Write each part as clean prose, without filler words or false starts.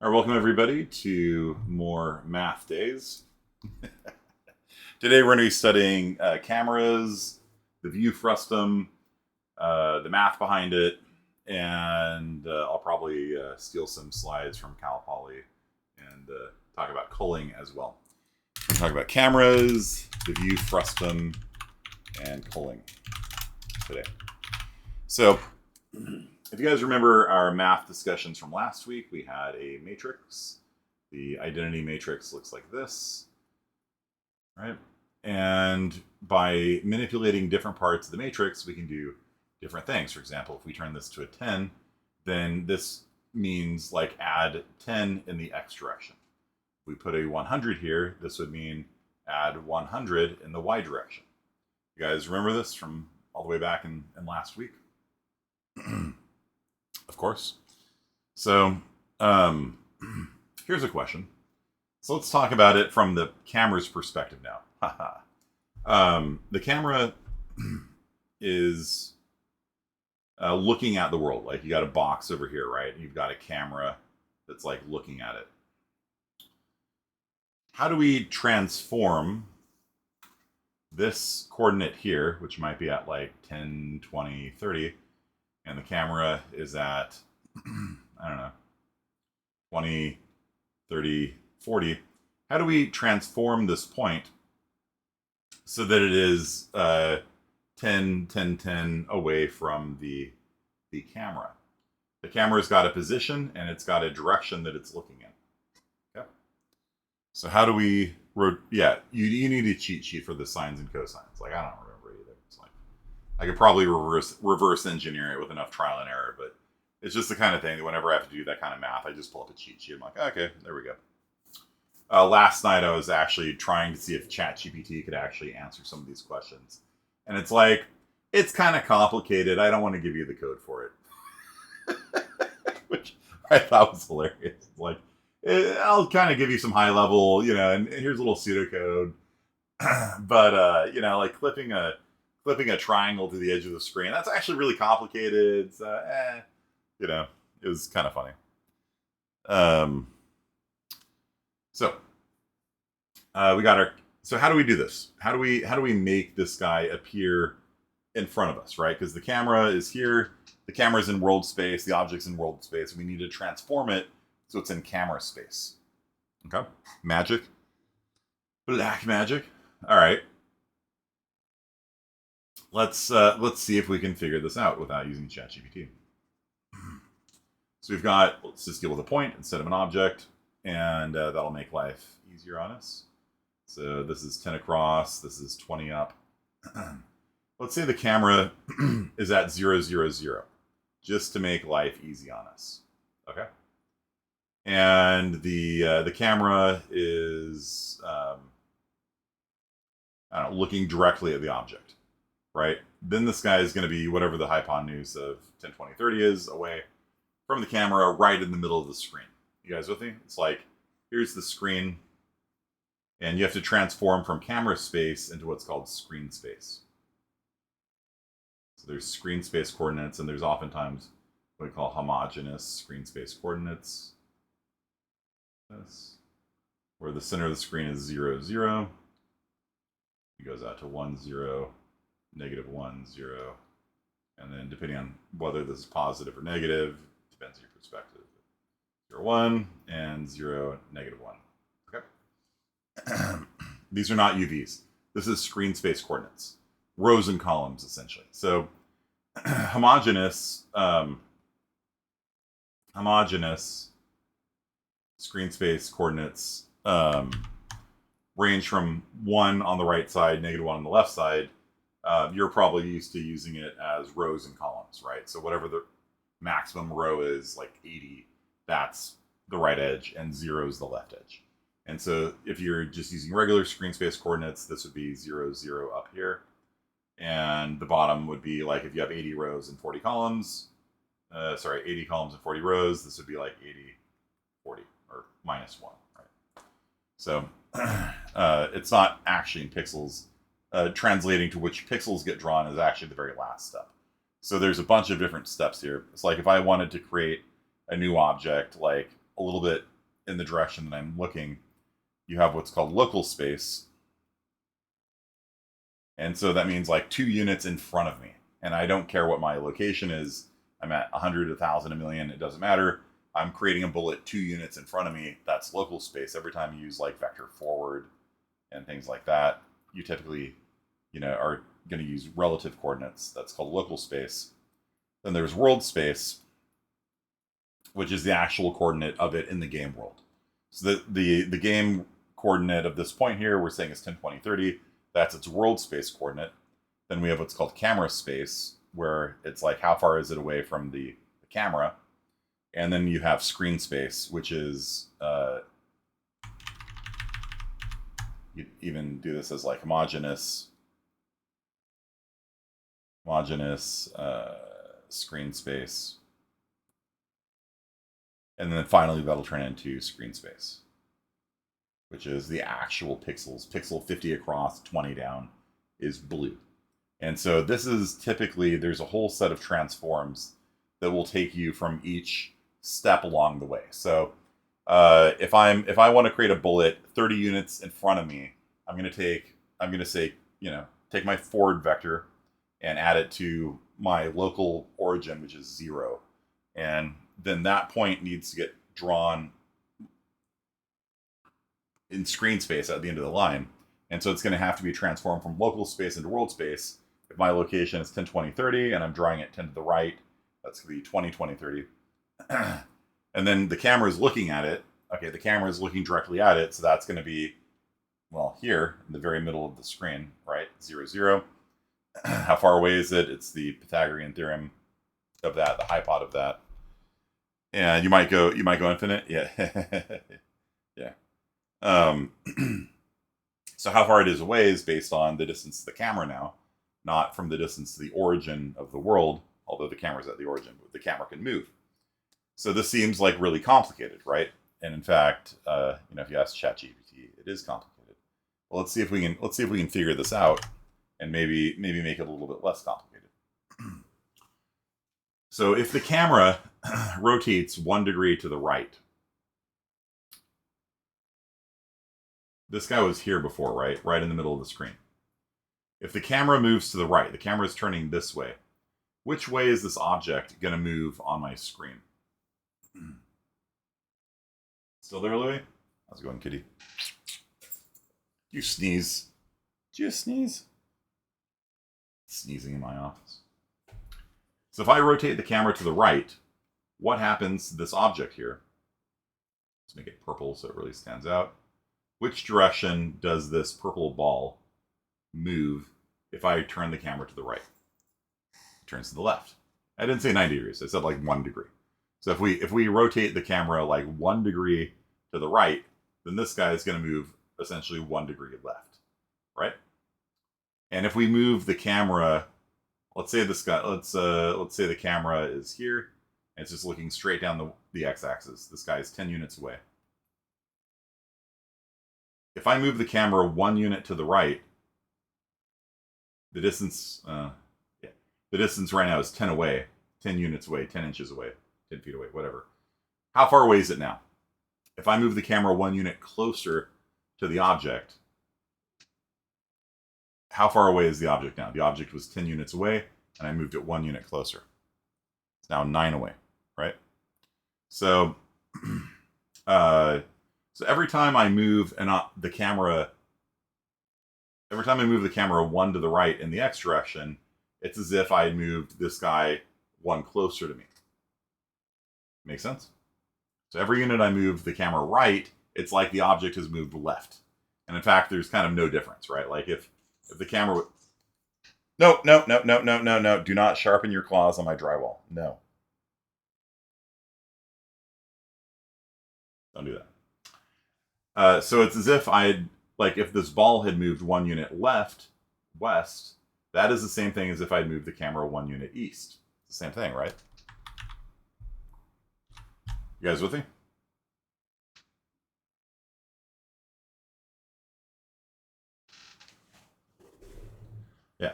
All right, welcome everybody to more math days. Today we're going to be studying cameras, the view frustum, the math behind it, and I'll probably steal some slides from Cal Poly and talk about culling as well. We'll talk about cameras, the view frustum, and culling today. So, if you guys remember our math discussions from last week, we had a matrix. The identity matrix looks like this, right? And by manipulating different parts of the matrix, we can do different things. For example, if we turn this to a 10, then this means like add 10 in the x direction. If we put a 100 here, this would mean add 100 in the y direction. You guys remember this from all the way back in last week? Of course. So here's a question. So let's talk about it from the camera's perspective now. The camera is looking at the world. Like you got a box over here, right? You've got a camera that's like looking at it. How do we transform this coordinate here, which might be at like 10, 20, 30, and the camera is at, I don't know, 20, 30, 40. How do we transform this point so that it is 10, 10, 10 away from the camera? The camera's got a position and it's got a direction that it's looking in. Okay. So how do we, you need a cheat sheet for the sines and cosines. Like, I don't remember either. It's like, I could probably reverse engineer it with enough trial and error, but it's just the kind of thing that whenever I have to do that kind of math, I just pull up a cheat sheet. I'm like, okay, there we go. Last night I was actually trying to see if ChatGPT could actually answer some of these questions. And it's like, it's kind of complicated. I don't want to give you the code for it. Which I thought was hilarious. It's like, I'll kind of give you some high level, and here's a little pseudocode. But, like clipping a triangle to the edge of the screen, that's actually really complicated. So, it was kind of funny. So how do we do this? How do we make this guy appear in front of us, right? Because the camera is here, the camera's in world space, the object's in world space, and we need to transform it so it's in camera space. Okay? Magic. Black magic. All right. Let's see if we can figure this out without using ChatGPT. So let's just deal with a point instead of an object, and that'll make life easier on us. So this is 10 across, this is 20 up. Let's say the camera is at 0, 0, 0, just to make life easy on us. Okay? And the camera is looking directly at the object, right? Then this guy is going to be whatever the hypotenuse of 10, 20, 30 is away from the camera, right in the middle of the screen. You guys with me? It's like, here's the screen, and you have to transform from camera space into what's called screen space. So there's screen space coordinates, and there's oftentimes what we call homogeneous screen space coordinates. This, where the center of the screen is 0, 0. It goes out to 1, 0, negative 1, 0. And then depending on whether this is positive or negative, depends on your perspective. 0, 1, and 0, negative 1. Okay? These are not UVs. This is screen space coordinates. Rows and columns, essentially. So homogeneous screen space coordinates range from 1 on the right side, negative 1 on the left side. You're probably used to using it as rows and columns, right? So whatever the maximum row is, like 80, that's the right edge, and 0 is the left edge. And so if you're just using regular screen space coordinates, this would be 0, 0 up here. And the bottom would be like if you have 80 rows and 40 columns, 80 columns and 40 rows, this would be like 80, 40, or minus 1, right? So it's not actually in pixels. Translating to which pixels get drawn is actually the very last step. So there's a bunch of different steps here. It's like if I wanted to create a new object, like a little bit in the direction that I'm looking, you have what's called local space. And so that means like 2 units in front of me. And I don't care what my location is. I'm at 100, 1,000, a million. It doesn't matter. I'm creating a bullet 2 units in front of me. That's local space. Every time you use like vector forward and things like that, you typically, are going to use relative coordinates. That's called local space. Then there's world space, which is the actual coordinate of it in the game world. So the game coordinate of this point here, we're saying is 10, 20, 30. That's its world space coordinate. Then we have what's called camera space, where it's like how far is it away from the camera. And then you have screen space, which is, you even do this as like homogeneous screen space. And then finally that'll turn into screen space, which is the actual pixels. Pixel 50 across, 20 down is blue. And so this is typically, there's a whole set of transforms that will take you from each step along the way. So if I want to create a bullet 30 units in front of me, I'm going to say, take my forward vector and add it to my local origin, which is 0. And then that point needs to get drawn in screen space at the end of the line. And so it's going to have to be transformed from local space into world space. If my location is 10, 20, 30, and I'm drawing it 10 to the right, that's going to be 20, 20, 30. And then the camera is looking at it. Okay, the camera is looking directly at it, so that's going to be, well, here, in the very middle of the screen, right? 0, 0. How far away is it? It's the Pythagorean theorem of that, the hypod of that. And you might go infinite. Yeah. Yeah. So how far it is away is based on the distance to the camera now, not from the distance to the origin of the world, although the camera's at the origin, but the camera can move. So this seems like really complicated, right? And in fact, if you ask ChatGPT, it is complicated. Well, let's see if we can figure this out and maybe make it a little bit less complicated. So if the camera rotates 1 degree to the right, this guy was here before, right? Right in the middle of the screen. If the camera moves to the right, the camera is turning this way. Which way is this object going to move on my screen? Still there, Louis? How's it going, kitty? You sneeze. Did you sneeze? Sneezing in my office. So if I rotate the camera to the right, what happens to this object here? Let's make it purple so it really stands out. Which direction does this purple ball move if I turn the camera to the right? It turns to the left. I didn't say 90 degrees. I said like 1 degree. So if we rotate the camera like 1 degree to the right, then this guy is going to move essentially 1 degree left, right? And if we move the camera, let's say this guy, let's say the camera is here, and it's just looking straight down the x-axis. This guy is 10 units away. If I move the camera 1 unit to the right, the distance right now is 10 away, 10 units away, 10 inches away, 10 feet away, whatever. How far away is it now? If I move the camera 1 unit closer to the object, how far away is the object now? The object was 10 units away, and I moved it 1 unit closer. It's now 9 away, right? So, so every time I move the camera 1 to the right in the x direction, it's as if I had moved this guy 1 closer to me. Make sense? So every unit I move the camera right, it's like the object has moved left. And in fact, there's kind of no difference, right? Like if the camera No. Do not sharpen your claws on my drywall. No. Don't do that. So it's as if if this ball had moved 1 unit west, that is the same thing as if I'd moved the camera 1 unit east. It's the same thing, right? You guys with me? Yeah.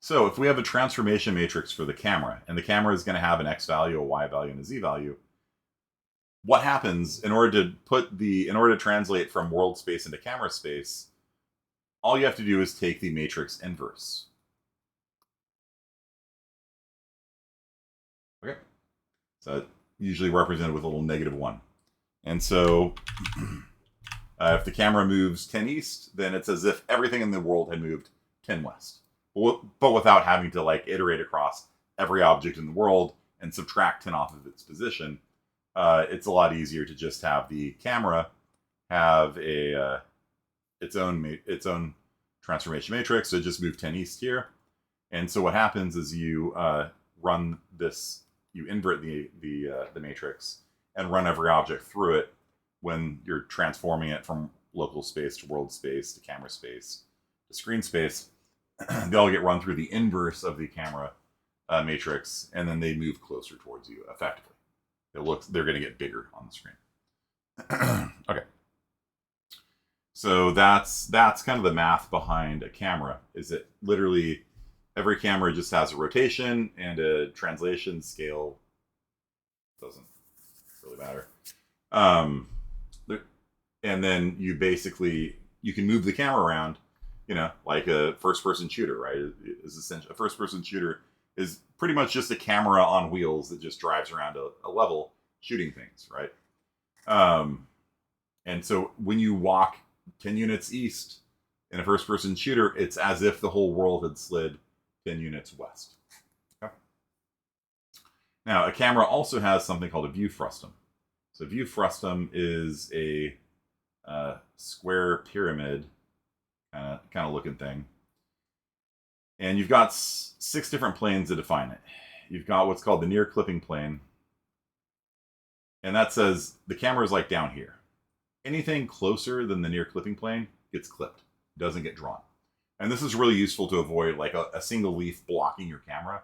So if we have a transformation matrix for the camera, and the camera is going to have an x value, a y value, and a z value, what happens in order to translate from world space into camera space, all you have to do is take the matrix inverse. Okay. So usually represented with a little -1. And so if the camera moves 10 east, then it's as if everything in the world had moved 10 west. But without having to like iterate across every object in the world and subtract 10 off of its position. It's a lot easier to just have the camera have its own transformation matrix. So just move 10 east here. And so what happens is you run this, you invert the matrix and run every object through it when you're transforming it from local space to world space to camera space to screen space. They all get run through the inverse of the camera matrix, and then they move closer towards you effectively. They're going to get bigger on the screen. Okay. So that's kind of the math behind a camera. Is it literally every camera just has a rotation and a translation scale. Doesn't really matter. And then you can move the camera around, like a first-person shooter, right? Is essentially a first-person shooter is pretty much just a camera on wheels that just drives around a level shooting things, right? And so when you walk 10 units east in a first-person shooter, it's as if the whole world had slid 10 units west. Okay. Now, a camera also has something called a view frustum. So view frustum is a square pyramid kind of looking thing. And you've got 6 different planes to define it. You've got what's called the near clipping plane. And that says the camera is like down here. Anything closer than the near clipping plane gets clipped, doesn't get drawn. And this is really useful to avoid like a single leaf blocking your camera,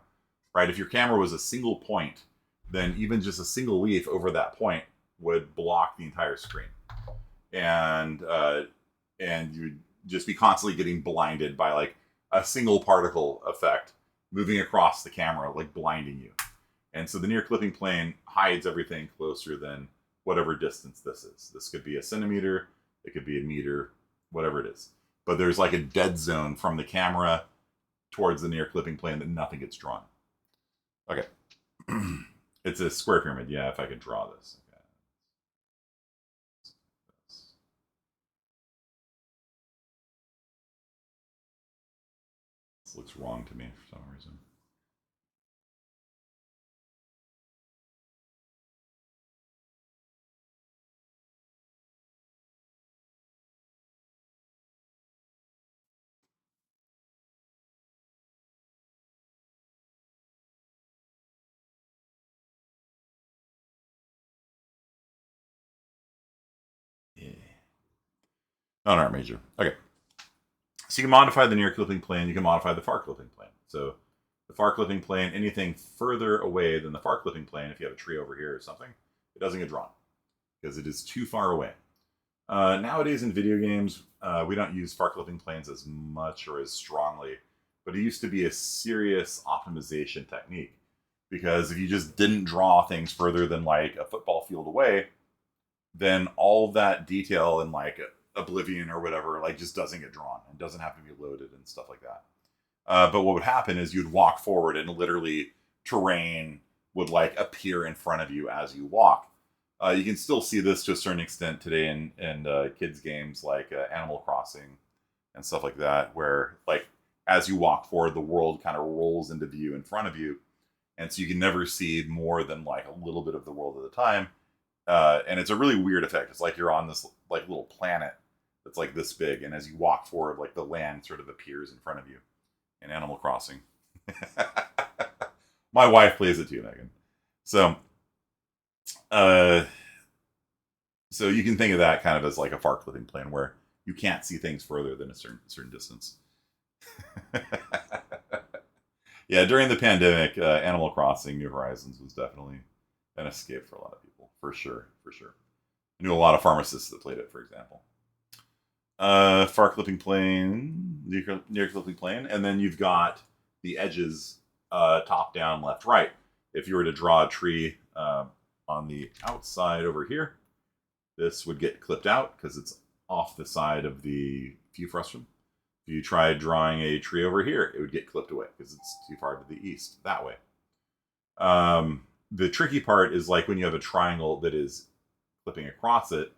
right? If your camera was a single point, then even just a single leaf over that point would block the entire screen. And you'd just be constantly getting blinded by like a single particle effect moving across the camera, like blinding you. And so the near clipping plane hides everything closer than whatever distance this is. This could be a centimeter, it could be a meter, whatever it is. But there's like a dead zone from the camera towards the near clipping plane that nothing gets drawn. Okay. It's a square pyramid. Yeah, if I could draw this. Okay. This looks wrong to me for some reason. Yeah. Oh, not major. Okay. So you can modify the near clipping plane, you can modify the far clipping plane. So the far clipping plane, anything further away than the far clipping plane, if you have a tree over here or something, it doesn't get drawn because it is too far away. Nowadays in video games, we don't use far clipping planes as much or as strongly, but it used to be a serious optimization technique because if you just didn't draw things further than like a football field away, then all that detail in like Oblivion or whatever like just doesn't get drawn and doesn't have to be loaded and stuff like that. But what would happen is you'd walk forward and literally terrain would like appear in front of you as you walk. You can still see this to a certain extent today in kids games like Animal Crossing and stuff like that, where like as you walk forward, the world kind of rolls into view in front of you, and so you can never see more than like a little bit of the world at a time. And it's a really weird effect. It's like you're on this like little planet that's like this big, and as you walk forward, like the land sort of appears in front of you in Animal Crossing. My wife plays it too, Megan. So you can think of that kind of as like a far clipping plane where you can't see things further than a certain distance. Yeah, during the pandemic, Animal Crossing New Horizons was definitely an escape for a lot of people, for sure. I knew a lot of pharmacists that played it, for example. Far clipping plane, near clipping plane, and then you've got the edges, top down, left, right. If you were to draw a tree on the outside over here, this would get clipped out because it's off the side of the view frustum. If you tried drawing a tree over here, it would get clipped away because it's too far to the east that way. The tricky part is like when you have a triangle that is clipping across it,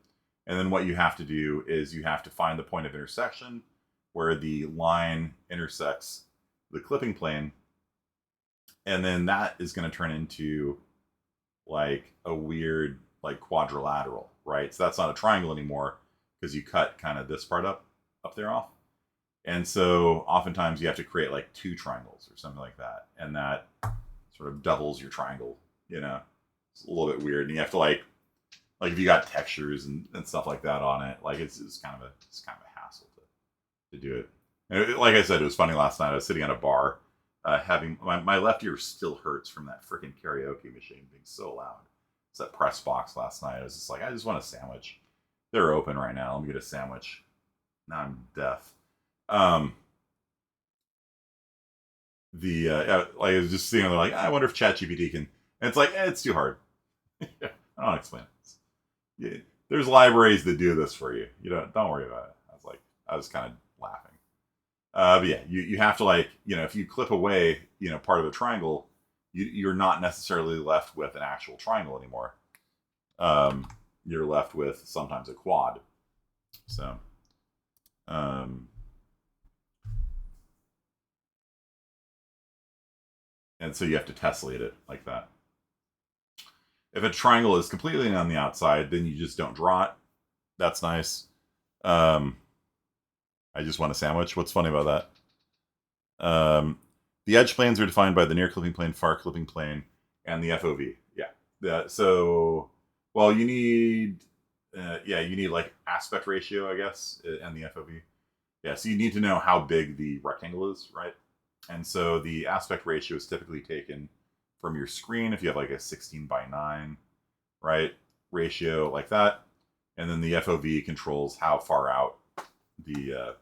and then what you have to do is you have to find the point of intersection where the line intersects the clipping plane, and then that is going to turn into like a weird like quadrilateral, right? So that's not a triangle anymore because you cut kind of this part up there off. And so oftentimes you have to create like two triangles or something like that. And that sort of doubles your triangle, you know. It's a little bit weird. And you have to like if you got textures and stuff like that on it, like it's kind of a hassle to do it. And like I said, it was funny last night. I was sitting at a bar, having my left ear still hurts from that freaking karaoke machine being so loud. It's that press box last night. I was just like, I just want a sandwich. They're open right now. Let me get a sandwich. Now I'm deaf. Like I was just sitting there like, I wonder if ChatGPT can. And it's like, it's too hard. I don't want to explain it. Yeah, there's libraries that do this for you. You don't worry about it. I was kind of laughing. But yeah, you have to like, if you clip away, part of the triangle, you're not necessarily left with an actual triangle anymore. You're left with sometimes a quad. So, and so you have to tessellate it like that. If a triangle is completely on the outside, then you just don't draw it. That's nice. I just want a sandwich. What's funny about that? The edge planes are defined by the near clipping plane, far clipping plane, and the FOV. Yeah. So, well, you need like aspect ratio, I guess, and the FOV. Yeah. So you need to know how big the rectangle is, right? And so the aspect ratio is typically taken from your screen if you have like a 16:9, right, ratio like that, and then the FOV controls how far out the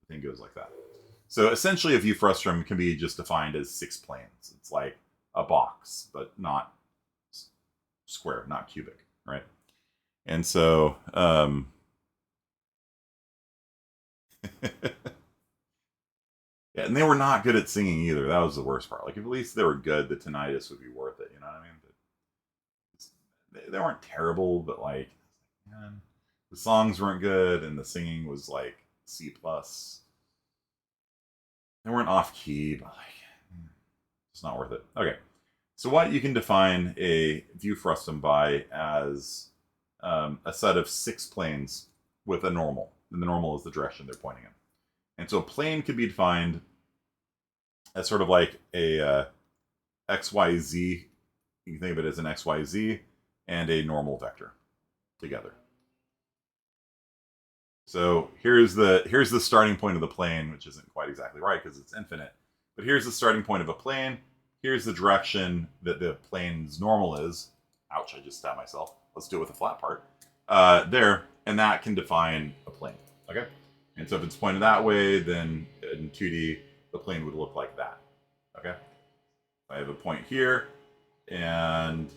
thing goes like that. So essentially a view frustum can be just defined as 6 planes. It's like a box, but not square, not cubic, right? And so yeah, and they were not good at singing either. That was the worst part. Like, if at least they were good, the tinnitus would be worth it. You know what I mean? But they weren't terrible, but like, man, the songs weren't good, and the singing was like C plus. They weren't off key, but like, it's not worth it. Okay, so what you can define a view frustum by as a set of 6 planes with a normal, and the normal is the direction they're pointing in. And so a plane could be defined as sort of like a XYZ. You can think of it as an XYZ and a normal vector together. So here's the starting point of the plane, which isn't quite exactly right because it's infinite. But here's the starting point of a plane. Here's the direction that the plane's normal is. Ouch, I just stabbed myself. Let's do it with a flat part. There, and that can define a plane. Okay? And so if it's pointed that way, then in 2D, the plane would look like that. Okay? I have a point here, and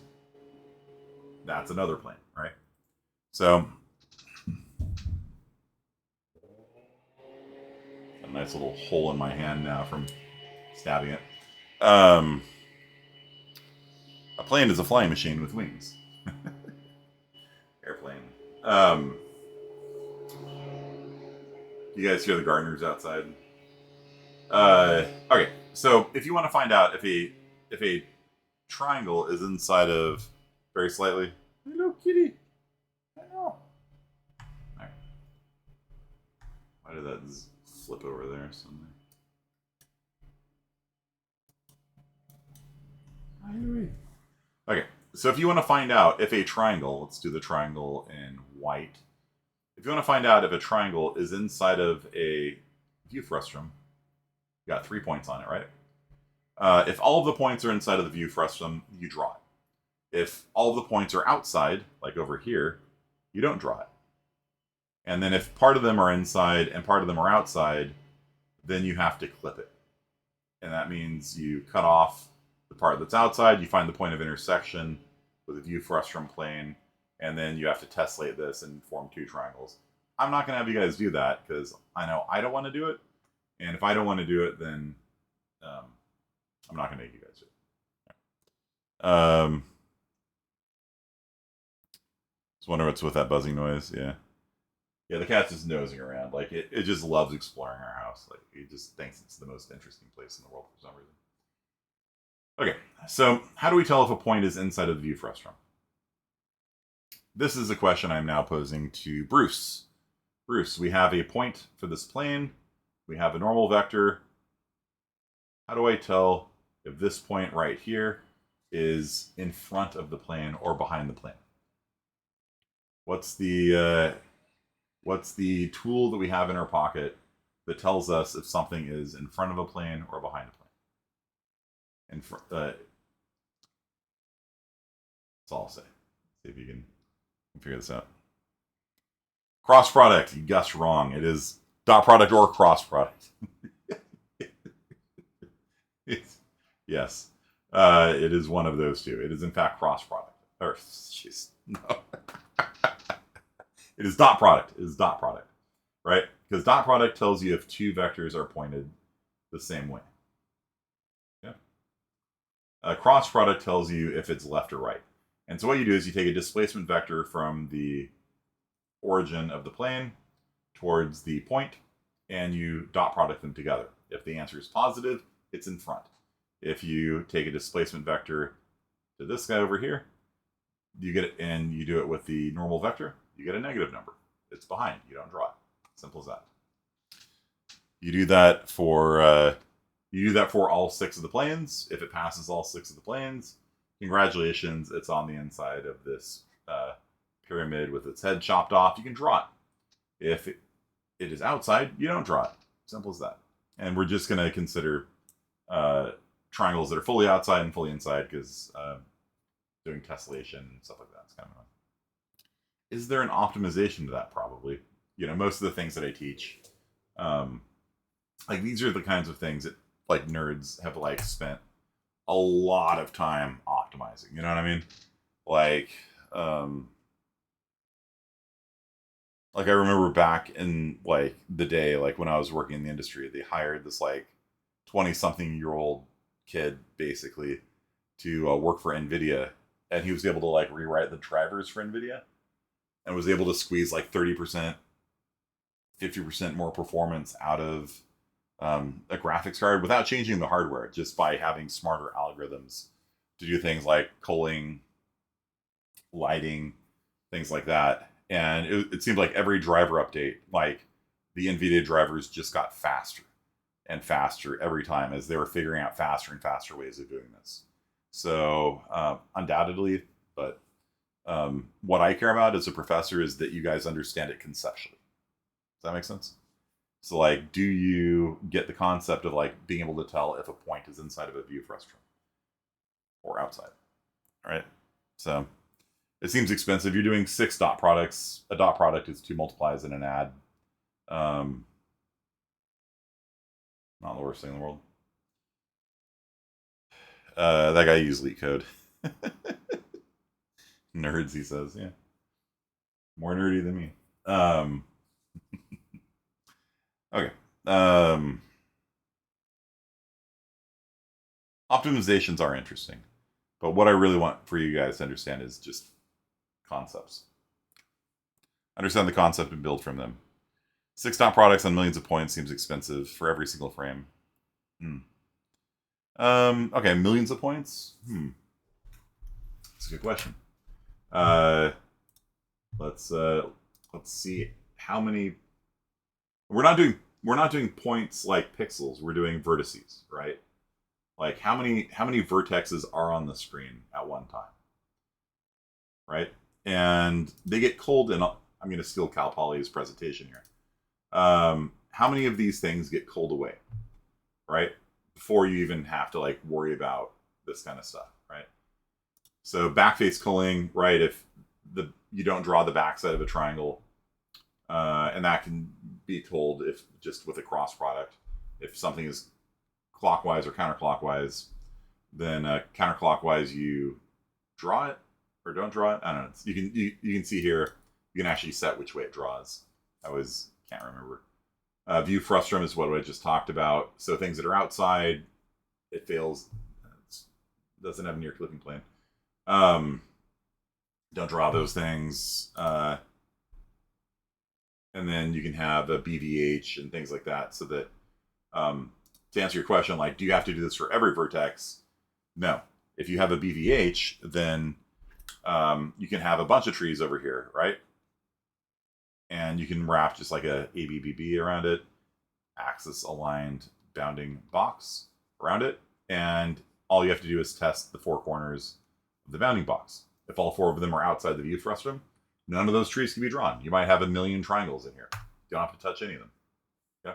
that's another plane, right? So, a nice little hole in my hand now from stabbing it. A plane is a flying machine with wings. Airplane. You guys hear the gardeners outside? Okay, so if you want to find out if a triangle is inside of very slightly. Hello, kitty. I know. Alright. Why did that flip over there? Something. Okay, so if you want to find out if a triangle, let's do the triangle in white. If you want to find out if a triangle is inside of a view frustum, you got 3 points on it, right? If all of the points are inside of the view frustum, you draw it. If all of the points are outside, like over here, you don't draw it. And then if part of them are inside and part of them are outside, then you have to clip it. And that means you cut off the part that's outside, you find the point of intersection, with a view frustum plane, and then you have to tessellate this and form two triangles. I'm not going to have you guys do that because I know I don't want to do it, and if I don't want to do it, then I'm not going to make you guys do it. Just wonder what's with that buzzing noise. Yeah. Yeah, the cat's just nosing around. Like, it just loves exploring our house. Like, it just thinks it's the most interesting place in the world for some reason. Okay, so how do we tell if a point is inside of the view frustum? This is a question I'm now posing to Bruce. Bruce, we have a point for this plane. We have a normal vector. How do I tell if this point right here is in front of the plane or behind the plane? What's the tool that we have in our pocket that tells us if something is in front of a plane or behind a plane? That's all I'll say. See if you can figure this out. Cross product. You guessed wrong. It is dot product or cross product. Yes. It is one of those two. It is in fact cross product. Or, jeez, no. It is dot product. It is dot product, right? Because dot product tells you if two vectors are pointed the same way. Yeah. Cross product tells you if it's left or right. And so what you do is you take a displacement vector from the origin of the plane towards the point, and you dot product them together. If the answer is positive, it's in front. If you take a displacement vector to this guy over here, you get it, and you do it with the normal vector, you get a negative number. It's behind. You don't draw it. Simple as that. You do that for all 6 of the planes. If it passes all 6 of the planes, congratulations, it's on the inside of this pyramid with its head chopped off. You can draw it. If it is outside, you don't draw it. Simple as that. And we're just going to consider triangles that are fully outside and fully inside because doing tessellation and stuff like that is kind of annoying. Is there an optimization to that? Probably. You know, most of the things that I teach, like these are the kinds of things that like nerds have like spent a lot of time optimizing. You know what I mean? Like I remember back in like the day, like when I was working in the industry, they hired this like 20-something-year-old kid basically to work for NVIDIA, and he was able to like rewrite the drivers for NVIDIA and was able to squeeze like 30%, 50% more performance out of a graphics card without changing the hardware, just by having smarter algorithms to do things like culling, lighting, things like that. And it seemed like every driver update, like the NVIDIA drivers just got faster and faster every time as they were figuring out faster and faster ways of doing this. So undoubtedly, but what I care about as a professor is that you guys understand it conceptually. Does that make sense? So like, do you get the concept of like being able to tell if a point is inside of a view frustum or outside? All right. So it seems expensive. You're doing 6 dot products. A dot product is 2 multiplies and an add. Not the worst thing in the world. That guy used LeetCode. Nerds, he says. Yeah. More nerdy than me. Okay. Optimizations are interesting. But what I really want for you guys to understand is just concepts. Understand the concept and build from them. 6 dot products on millions of points seems expensive for every single frame. Okay, millions of points? That's a good question. Let's see how many. We're not doing points like pixels. We're doing vertices, right? Like how many vertexes are on the screen at one time, right? And they get culled in. I'm going to steal Cal Poly's presentation here. How many of these things get culled away, right? Before you even have to like worry about this kind of stuff, right? So backface culling, right? If you don't draw the backside of a triangle, and that can be told if just with a cross product. If something is clockwise or counterclockwise, then counterclockwise you draw it, or don't draw it. I don't know. You can see here. You can actually set which way it draws. Can't remember. View frustum is what I just talked about. So things that are outside, it fails. It doesn't have a near clipping plane. Don't draw those things. And then you can have a BVH and things like that, so that to answer your question, like, do you have to do this for every vertex? No. If you have a BVH, then you can have a bunch of trees over here, right? And you can wrap just like a ABBB around it, axis aligned bounding box around it, and all you have to do is test the four corners of the bounding box. If all four of them are outside the view frustum, none of those trees can be drawn. You might have a million triangles in here. You don't have to touch any of them. Yeah.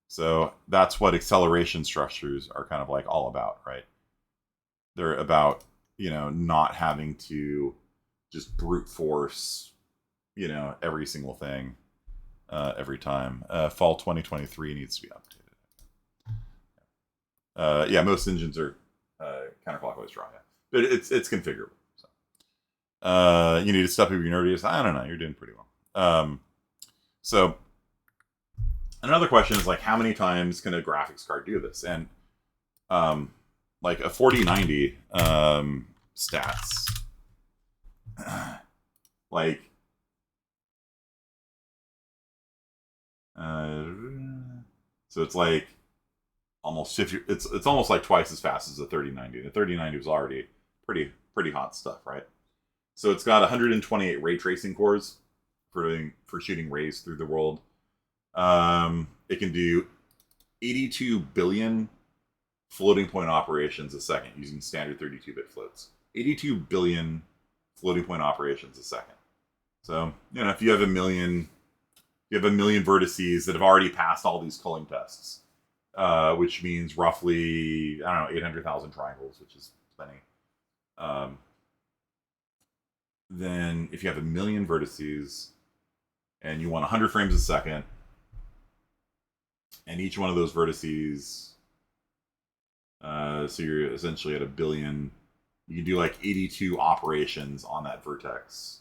So that's what acceleration structures are kind of like all about, right? They're about, not having to just brute force, every single thing every time. Fall 2023 needs to be updated. Yeah, most engines are counterclockwise draw, yeah. But it's configurable. So. You need to step up your nerdiest. I don't know. You're doing pretty well. So another question is, like, how many times can a graphics card do this? And like a 4090 stats, like so it's like almost 50. It's almost like twice as fast as the 3090. The 3090 was already pretty hot stuff, right? So it's got 128 ray tracing cores for shooting rays through the world. It can do 82 billion floating point operations a second using standard 32-bit floats. 82 billion floating point operations a second. So, if you have a million vertices that have already passed all these culling tests, which means roughly, 800,000 triangles, which is plenty. Then if you have a million vertices and you want 100 frames a second, and each one of those vertices, so you're essentially at a billion, you can do like 82 operations on that vertex.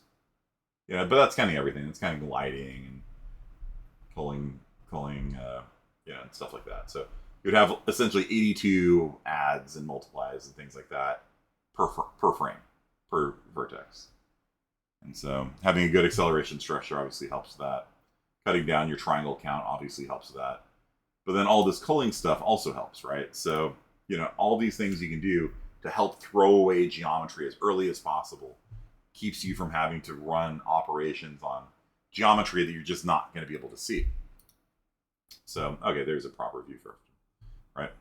Yeah, but that's kind of everything. It's kind of lighting and culling, and stuff like that. So you'd have essentially 82 adds and multiplies and things like that per frame, per vertex. And so having a good acceleration structure obviously helps that. Cutting down your triangle count obviously helps that. But then all this culling stuff also helps, right? So, all these things you can do to help throw away geometry as early as possible keeps you from having to run operations on geometry that you're just not going to be able to see. So, okay, there's a proper view first, right?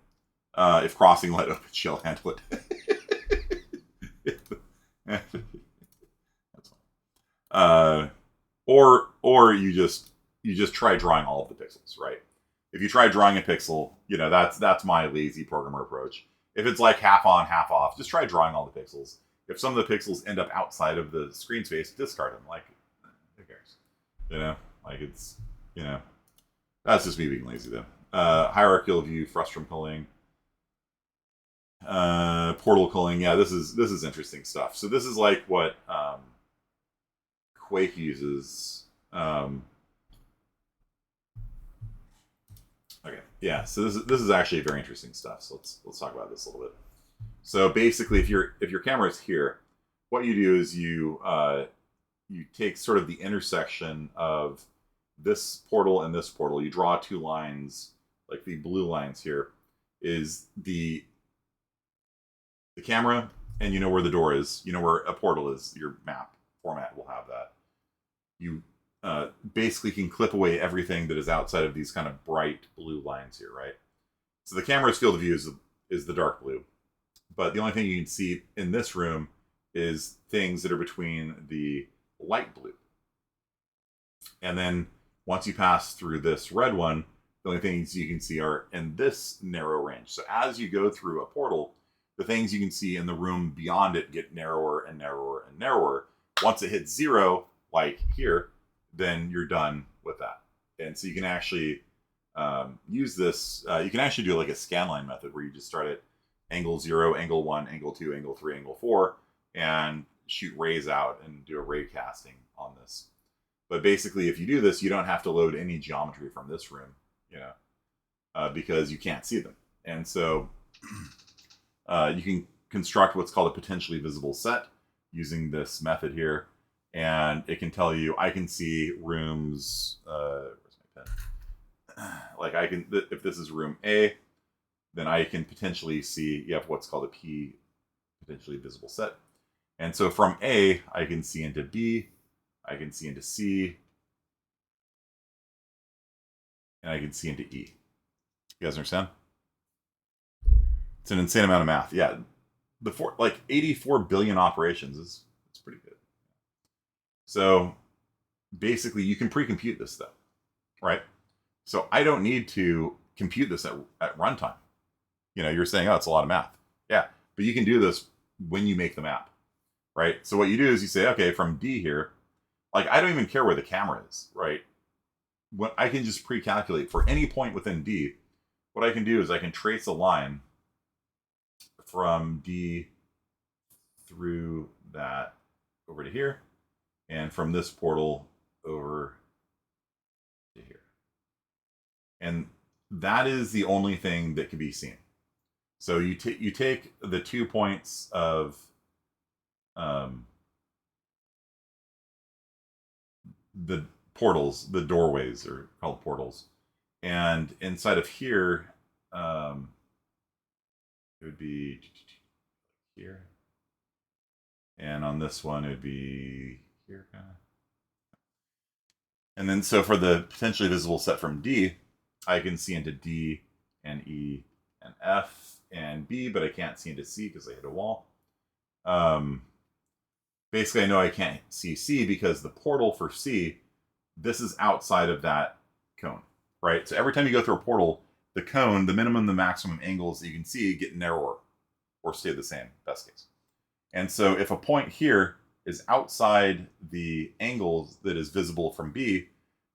If crossing let open, she'll handle it. That's fine. Or you just try drawing all of the pixels, right? If you try drawing a pixel, that's my lazy programmer approach. If it's like half on, half off, just try drawing all the pixels. If some of the pixels end up outside of the screen space, discard them. Like, who cares? Like it's, that's just me being lazy though. Hierarchical view, frustum culling, portal culling. Yeah, this is interesting stuff. So this is like what Quake uses. Okay, yeah. So this is actually very interesting stuff. So let's talk about this a little bit. So basically, if your camera is here, what you do is you take sort of the intersection of this portal and this portal. You draw two lines, like the blue lines here, is the camera, and where the door is, where a portal is. Your map format will have that. You basically can clip away everything that is outside of these kind of bright blue lines here, right? So the camera's field of view is the dark blue. But the only thing you can see in this room is things that are between the light blue. And then once you pass through this red one, the only things you can see are in this narrow range. So as you go through a portal, the things you can see in the room beyond it get narrower and narrower and narrower. Once it hits 0, like here, then you're done with that. And so you can actually use this. You can actually do like a scanline method where you just start at angle 0, angle 1, angle 2, angle 3, angle 4, and shoot rays out and do a ray casting on this. But basically, if you do this, you don't have to load any geometry from this room, because you can't see them. And so you can construct what's called a potentially visible set using this method here. And it can tell you, I can see rooms, where's my pen? Like if this is room A, then I can potentially see, you have what's called a P potentially visible set. And so from A, I can see into B, I can see into C, and I can see into E. You guys understand? It's an insane amount of math. Yeah, like 84 billion operations is pretty good. So basically, you can pre-compute this stuff, right? So I don't need to compute this at runtime. You're saying, oh, it's a lot of math. Yeah, but you can do this when you make the map, right? So what you do is you say, okay, from D here, like I don't even care where the camera is, right? What I can just pre-calculate for any point within D. What I can do is I can trace a line from D through that over to here, and from this portal over to here. And that is the only thing that can be seen. So you take the 2 points of the portals, the doorways are called portals, and inside of here, it would be here, and on this one it would be here, kind of. And then so for the potentially visible set from D, I can see into D and E and F and B, but I can't see into C because I hit a wall. Basically, I know I can't see C because the portal for C, this is outside of that cone, right? So every time you go through a portal, the cone, the minimum, the maximum angles that you can see get narrower or stay the same, best case. And so if a point here is outside the angles that is visible from B,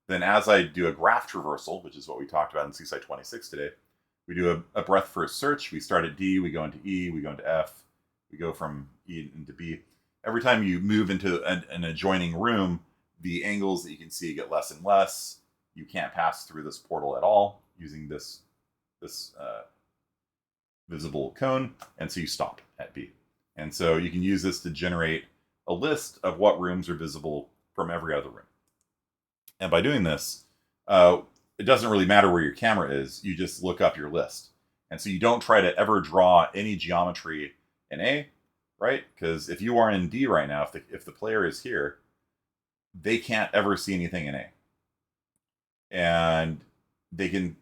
then as I do a graph traversal, which is what we talked about in CSI 26 today, we do a breadth first search. We start at D, we go into E, we go into F, we go from E into B. Every time you move into an adjoining room, the angles that you can see get less and less. You can't pass through this portal at all using this visible cone, and so you stop at B. And so you can use this to generate a list of what rooms are visible from every other room. And by doing this, it doesn't really matter where your camera is. You just look up your list. And so you don't try to ever draw any geometry in A, right? Because if you are in D right now, if the player is here, they can't ever see anything in A. And they can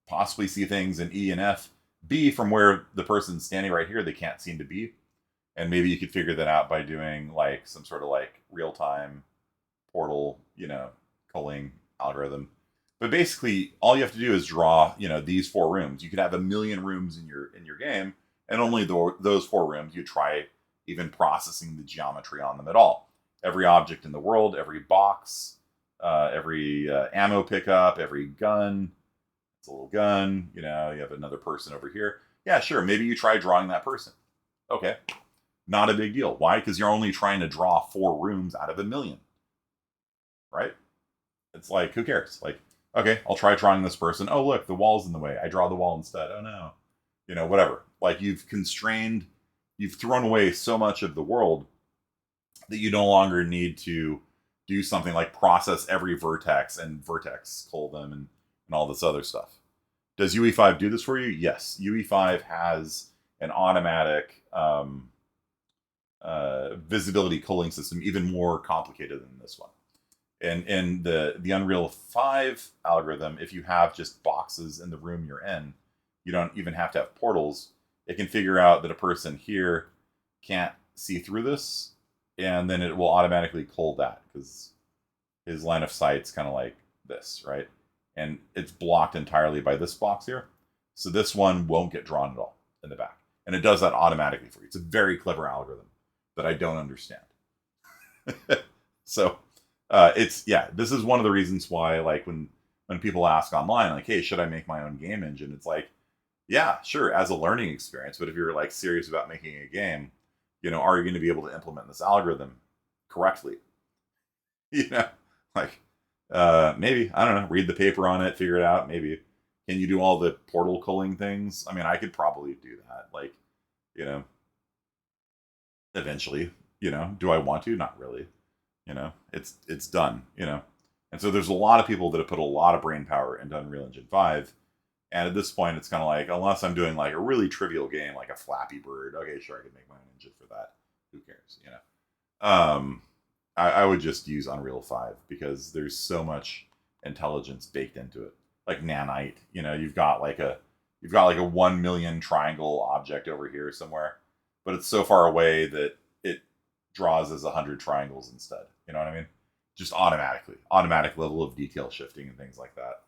possibly see things in E and F. B, from where the person's standing right here, they can't see into B. And maybe you could figure that out by doing like some sort of like real-time portal, culling algorithm. But basically, all you have to do is draw, these 4 rooms. You could have 1 million rooms in your game, and only those 4 rooms, you try even processing the geometry on them at all. Every object in the world, every box, every ammo pickup, every gun. It's a little gun, you have another person over here. Yeah, sure, maybe you try drawing that person. Okay, not a big deal. Why? Because you're only trying to draw 4 rooms out of 1 million. Right? It's like, who cares? Like, okay, I'll try drawing this person. Oh, look, the wall's in the way. I draw the wall instead. Oh, no. Whatever. Like, you've thrown away so much of the world that you no longer need to do something like process every vertex and vertex cull them and all this other stuff. Does UE5 do this for you? Yes. UE5 has an automatic visibility culling system, even more complicated than this one. And in the Unreal 5 algorithm, if you have just boxes in the room you're in, you don't even have to have portals. It can figure out that a person here can't see through this, and then it will automatically cull that because his line of sight's kind of like this, right? And it's blocked entirely by this box here. So this one won't get drawn at all in the back. And it does that automatically for you. It's a very clever algorithm that I don't understand. So this is one of the reasons why, like, when people ask online, like, hey, should I make my own game engine? It's like, yeah, sure, as a learning experience. But if you're like serious about making a game, are you going to be able to implement this algorithm correctly? Like, maybe, I don't know, read the paper on it, figure it out. Maybe, can you do all the portal culling things? I mean, I could probably do that. Like, eventually, do I want to? Not really. It's done, And so there's a lot of people that have put a lot of brain power into Unreal Engine 5. And at this point, it's kind of like, unless I'm doing like a really trivial game, like a Flappy Bird, okay, sure, I could make my own engine for that. Who cares, I would just use Unreal 5 because there's so much intelligence baked into it. Like nanite, you've got like a 1 million triangle object over here somewhere, but it's so far away that it draws as 100 triangles instead. You know what I mean? Just automatic level of detail shifting and things like that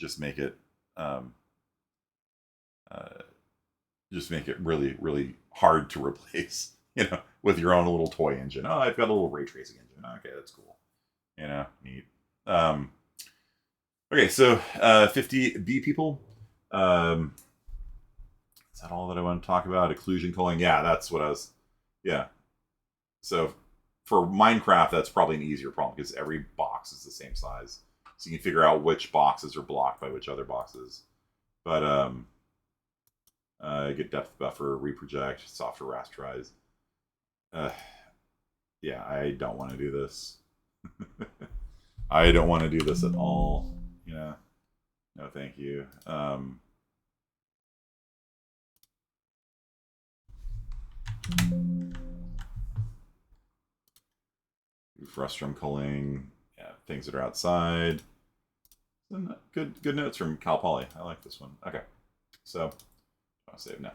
just make it really, really hard to replace, with your own little toy engine. Oh, I've got a little ray tracing engine. Okay, that's cool. Neat. Okay, so 50B people. Is that all that I want to talk about? Occlusion culling. Yeah, that's what I was. Yeah. So for Minecraft, that's probably an easier problem because every box is the same size. So you can figure out which boxes are blocked by which other boxes. But get depth buffer, reproject, software rasterize. Yeah, I don't want to do this. I don't want to do this at all. No, thank you. Frustum culling, yeah, things that are outside. Good notes from Cal Poly. I like this one. Okay, so I'll save now.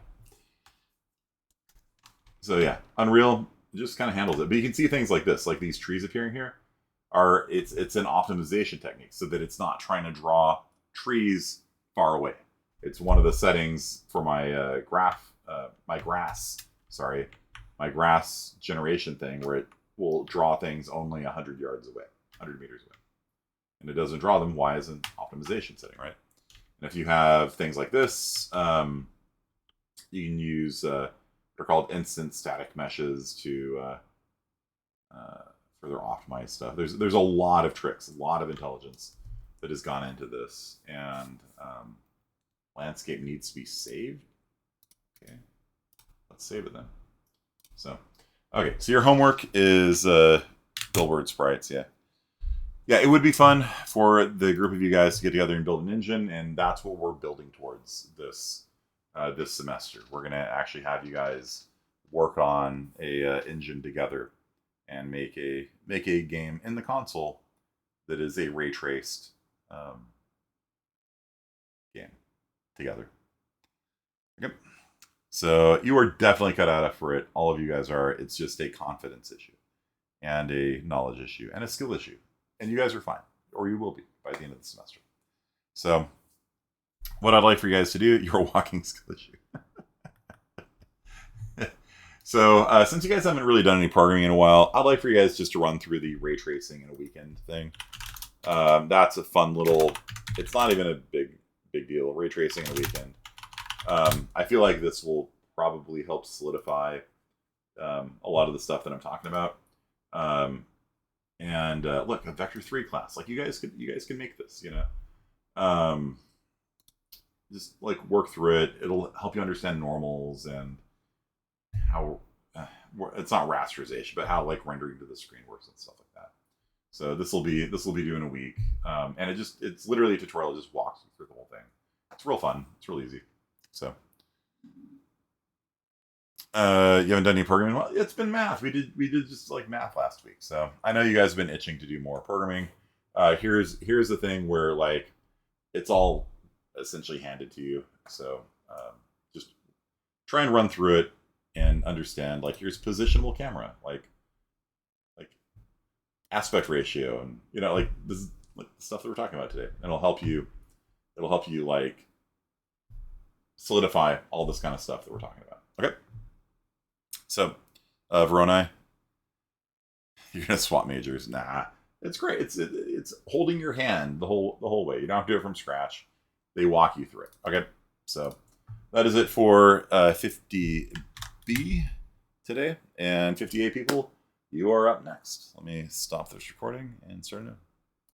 So yeah, Unreal just kind of handles it, but you can see things like this, like these trees appearing here. It's an optimization technique so that it's not trying to draw trees far away. It's one of the settings for my my grass generation thing where it will draw things only 100 yards away, 100 meters away. And it doesn't draw them. Why is an optimization setting, right? And if you have things like this, you can use what are called instant static meshes to further optimize stuff. There's a lot of tricks, a lot of intelligence that has gone into this, and landscape needs to be saved. Okay, let's save it then. So, okay, so your homework is billboard sprites. Yeah, it would be fun for the group of you guys to get together and build an engine, and that's what we're building towards this semester. We're gonna actually have you guys work on a engine together and make a game in the console that is a ray traced game together. Yep. So you are definitely cut out for it. All of you guys are. It's just a confidence issue and a knowledge issue and a skill issue. And you guys are fine, or you will be by the end of the semester. So what I'd like for you guys to do, you're a walking skill issue. So since you guys haven't really done any programming in a while, I'd like for you guys just to run through the ray tracing in a weekend thing. That's a fun little, it's not even a big deal, ray tracing in a weekend. I feel like this will probably help solidify a lot of the stuff that I'm talking about. And look, a vector 3 class, like you guys can make this, just like work through it. It'll help you understand normals and how it's not rasterization, but how like rendering to the screen works and stuff like that. So this will be due in a week, and it's literally a tutorial. It just walks you through the whole thing. It's real fun. It's real easy. So you haven't done any programming? Well, it's been math. We did just like math last week. So I know you guys have been itching to do more programming. Here's the thing where like it's all essentially handed to you. So just try and run through it and understand, like, here's positionable camera, like aspect ratio, and like this is like the stuff that we're talking about today. And it'll help you like solidify all this kind of stuff that we're talking about. Okay. So Veroni, you're gonna swap majors. Nah. It's great. It's holding your hand the whole way. You don't have to do it from scratch. They walk you through it. Okay. So that is it for 50B. today. And 58 people, you are up next. Let me stop this recording and start anew.